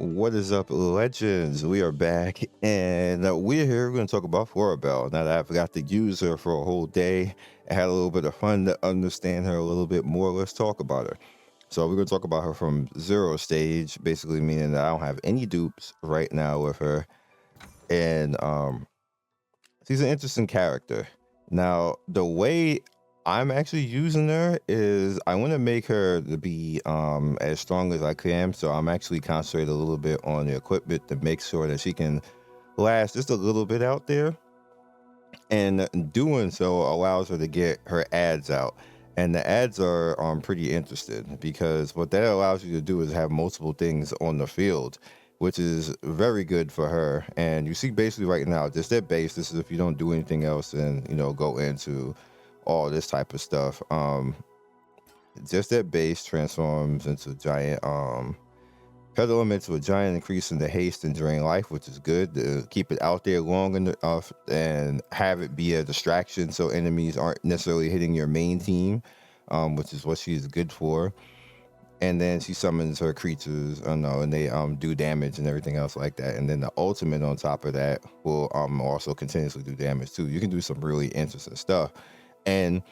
What is up, legends? We are back, and we're here. We're going to talk about Florabelle. Now that I've got to use her for a whole day, I had a little bit of fun to understand her a little bit more. Let's talk about her. So we're going to talk about her from zero stage, basically meaning that I don't have any dupes right now with her, and she's an interesting character. Now, the way I'm actually using her is I want to make her to be as strong as I can. So I'm actually concentrating a little bit on the equipment to make sure that she can last just a little bit out there. And doing so allows her to get her ads out. And the ads are pretty interesting because what that allows you to do is have multiple things on the field, which is very good for her. And you see basically right now, just at base, this is if you don't do anything else and, go into all this type of stuff. Just that base transforms into a giant, pedal them into a giant increase in the haste and drain life, which is good to keep it out there long enough and have it be a distraction so enemies aren't necessarily hitting your main team, which is what she's good for. And then she summons her creatures, and they do damage and everything else like that. And then the ultimate on top of that will also continuously do damage too. You can do some really interesting stuff. And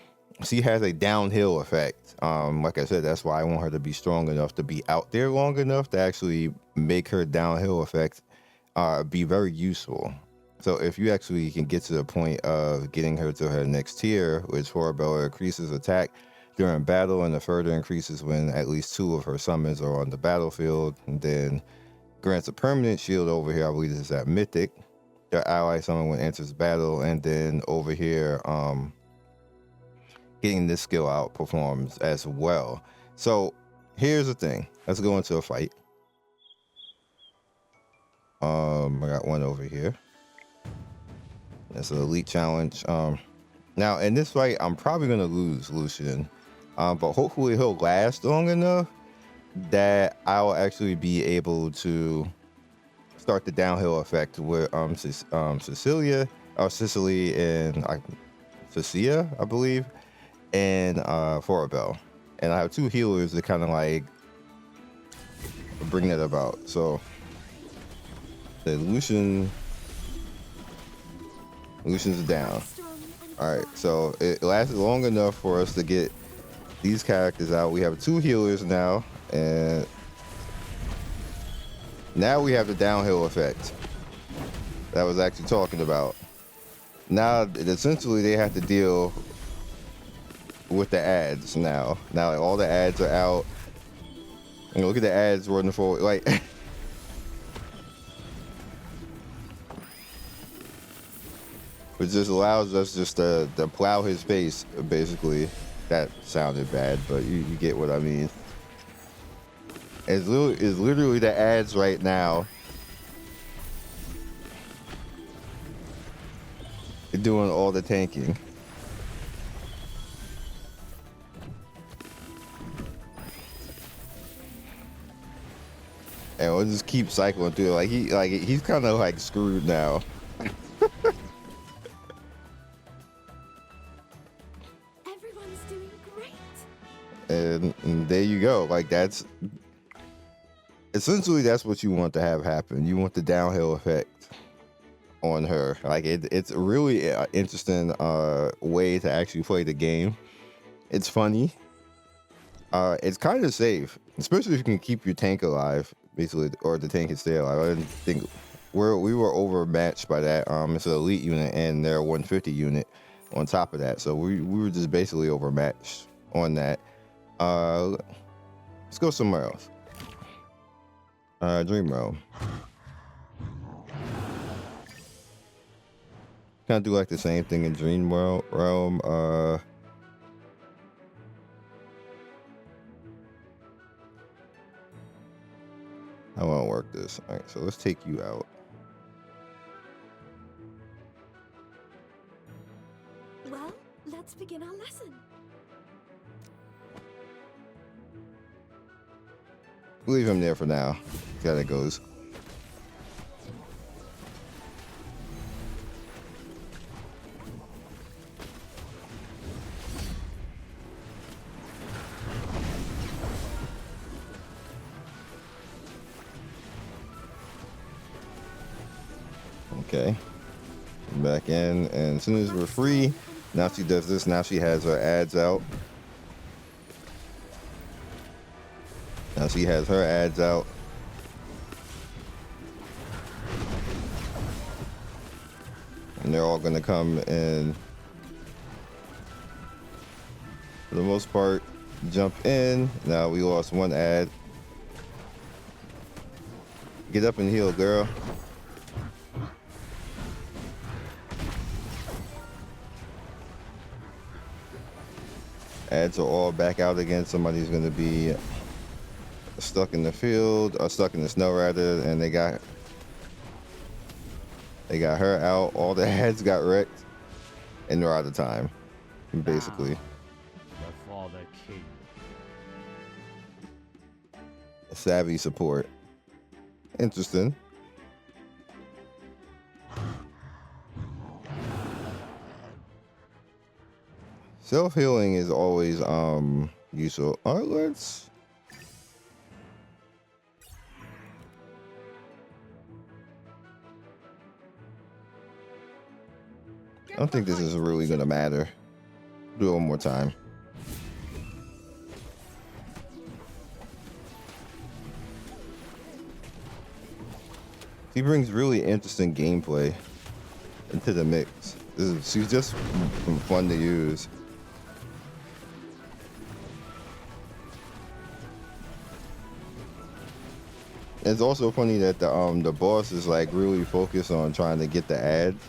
she has a downhill effect. Like I said, that's why I want her to be strong enough to be out there long enough to actually make her downhill effect be very useful. So if you actually can get to the point of getting her to her next tier, which Florabelle increases attack during battle, and the further increases when at least 2 of her summons are on the battlefield, and then grants a permanent shield over here. I believe this is at Mythic. The ally summon when enters battle, and then over here, getting this skill out performs as well. So here's the thing. Let's go into a fight. I got one over here. That's an elite challenge. Now in this fight, I'm probably gonna lose Lucian, but hopefully he'll last long enough that I'll actually be able to start the downhill effect with Cecilia, or Sicily, and Cecilia, I believe, and Florabelle. And I have 2 healers that kind of like bring that about. So the Lucian's down. All right, so it lasted long enough for us to get these characters out. We have 2 healers now, and now we have the downhill effect that I was actually talking about. Now essentially they have to deal with the ads now. Now like, all the ads are out. And look at the ads running forward. Like which just allows us just to plow his face, basically. That sounded bad, but you get what I mean. It's literally the ads right now. Doing all the tanking. And we'll just keep cycling through. He's kind of like screwed now. Everyone's doing great. And there you go. Like that's essentially that's what you want to have happen. You want the downhill effect on her. Like it's really an interesting way to actually play the game. It's funny. It's kind of safe, especially if you can keep your tank alive, basically, or the tank can stay alive. I didn't think we were overmatched by that. It's an elite unit and their 150 unit on top of that, so we were just basically overmatched on that. Let's go somewhere else. Dream Realm. Kind of do like the same thing in Dream Realm. I want to work this. All right, so let's take you out. Well, let's begin our lesson. Leave him there for now. See how that goes. Okay. Back in, and as soon as we're free, now she does this. Now she has her ads out. Now she has her ads out. And they're all gonna come and, for the most part, jump in. Now we lost one ad. Get up and heal, girl. Ads are all back out again. Somebody's gonna be stuck in the field, or stuck in the snow rather, and they got her out. All the ads got wrecked, and they're out of time, basically. The Father King. Savvy support. Interesting. Self-healing is always useful. All right, let's. I don't think this is really gonna matter. Do it one more time. He brings really interesting gameplay into the mix. She's just fun to use. It's also funny that the boss is like really focused on trying to get the ads,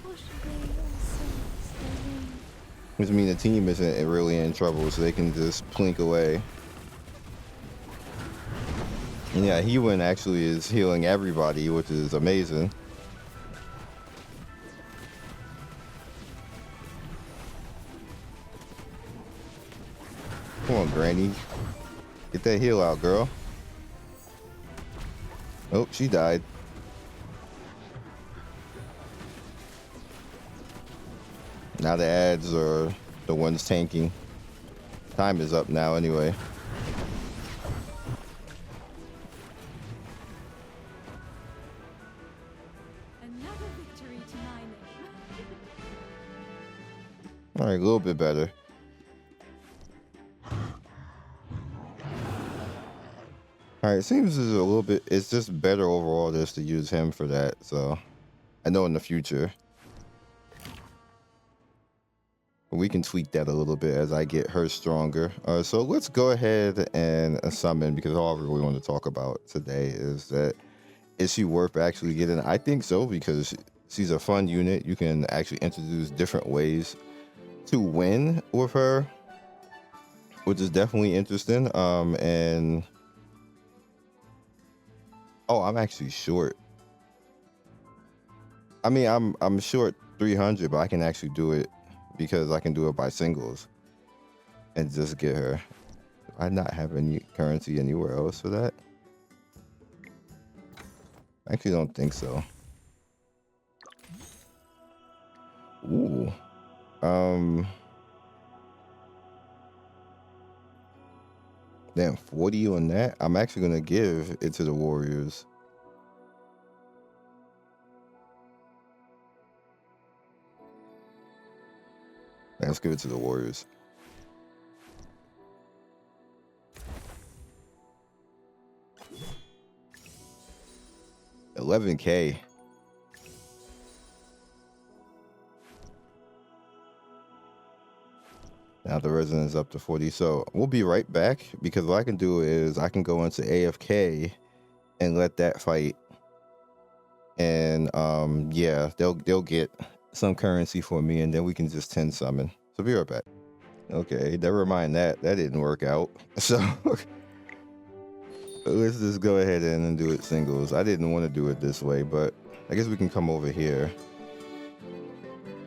which means the team isn't really in trouble, so they can just plink away. And yeah, Hewen actually is healing everybody, which is amazing. Come on, Granny. Get that heal out, girl. Oh, she died. Now the ads are the ones tanking. Time is up now anyway. Another victory to my name. All right, a little bit better. All right, it seems there's a little bit, it's just better overall just to use him for that. So I know in the future we can tweak that a little bit as I get her stronger. So let's go ahead and summon, because all I really want to talk about today is that, is she worth actually getting? I think so, because she's a fun unit. You can actually introduce different ways to win with her, which is definitely interesting. And oh, I'm actually short. I mean, I'm short 300, but I can actually do it because I can do it by singles and just get her. I not have any currency anywhere else for that. I actually don't think so. Ooh. Damn, 40 on that. I'm actually gonna give it to the Warriors. Let's give it to the Warriors. $11K. Now the residence up to 40. So we'll be right back, because what I can do is I can go into AFK and let that fight. And yeah, they'll get some currency for me, and then we can just 10 summon. So be right back. Okay, never mind that. That didn't work out. So let's just go ahead and do it singles. I didn't want to do it this way, but I guess we can come over here.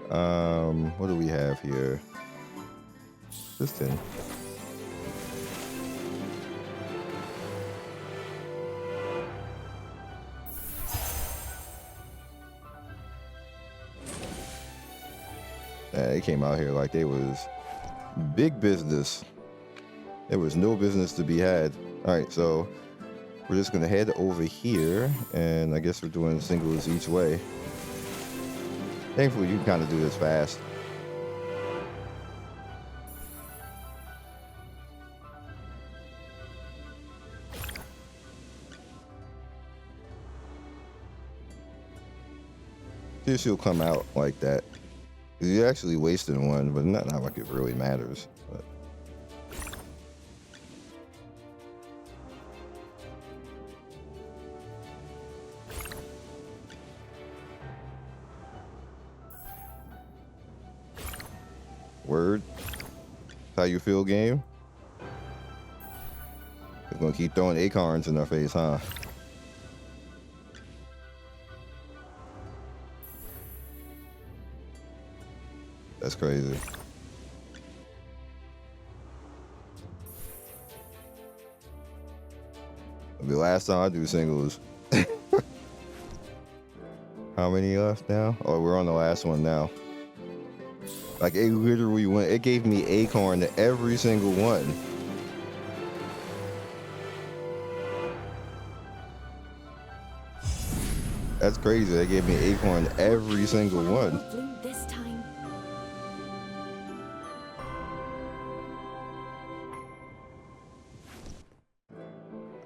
What do we have here? Just 10. They came out here like they was big business. There was no business to be had. All right, so we're just gonna head over here, and I guess we're doing singles each way. Thankfully, you can kind of do this fast. See if she'll come out like that. 'Cause you actually wasted one, but not like it really matters. But. Word. How you feel, game? They're gonna keep throwing acorns in their face, huh? That's crazy. It'll be the last time I do singles. How many left now? Oh, we're on the last one now. Like, it literally went, it gave me acorn to every single one. That's crazy. They gave me acorn every single one. This time.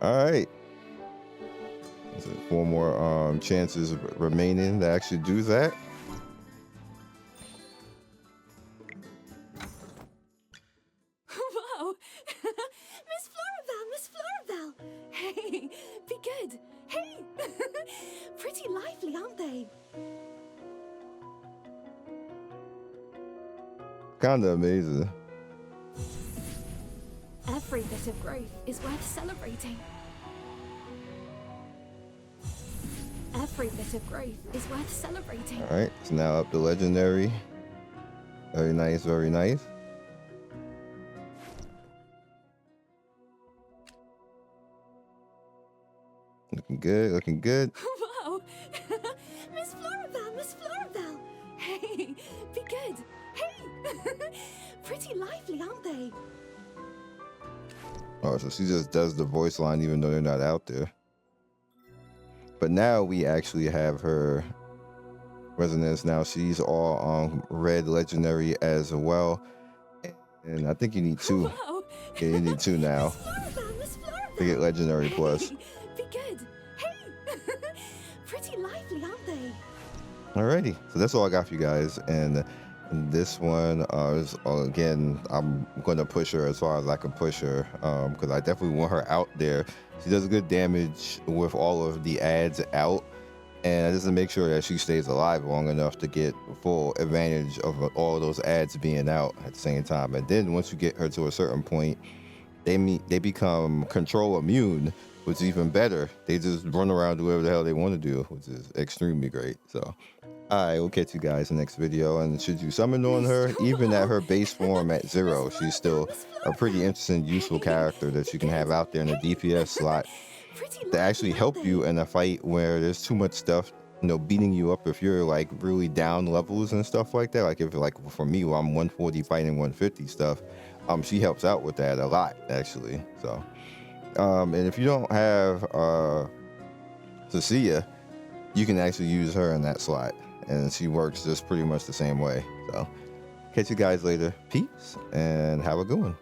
All right. So 4 more chances remaining to actually do that. Wow! Miss Florabelle! Hey, be good. Hey! Pretty lively, aren't they? Kind of amazing. Every bit of growth is worth celebrating. Every bit of growth is worth celebrating. All right, it's now up to legendary. Very nice, very nice. Looking good, looking good. Wow! Miss Florabelle! Hey, be good. Hey! Pretty lively, aren't they? Oh, so she just does the voice line even though they're not out there. But now we actually have her resonance. Now she's all on red legendary as well. And I think you need 2. Wow! Yeah, you need 2 now Miss Florabelle! to get legendary plus. Hey, be good. Hey! Pretty lively, aren't they? Alrighty, so that's all I got for you guys. And this one is, again, I'm going to push her as far as I can push her because I definitely want her out there. She does good damage with all of the ads out, and just to make sure that she stays alive long enough to get full advantage of all of those ads being out at the same time. And then once you get her to a certain point, they become control immune, which is even better. They just run around, do whatever the hell they want to do, which is extremely great. So I will catch you guys in the next video. And should you summon on her, even at her base form at 0, she's still a pretty interesting, useful character that you can have out there in the DPS slot to actually help you in a fight where there's too much stuff, you know, beating you up if you're like really down levels and stuff like that. Like if, like for me, while I'm 140 fighting 150 stuff, she helps out with that a lot actually. So and if you don't have Cecilia, you can actually use her in that slot, and she works just pretty much the same way. So catch you guys later. Peace and have a good one.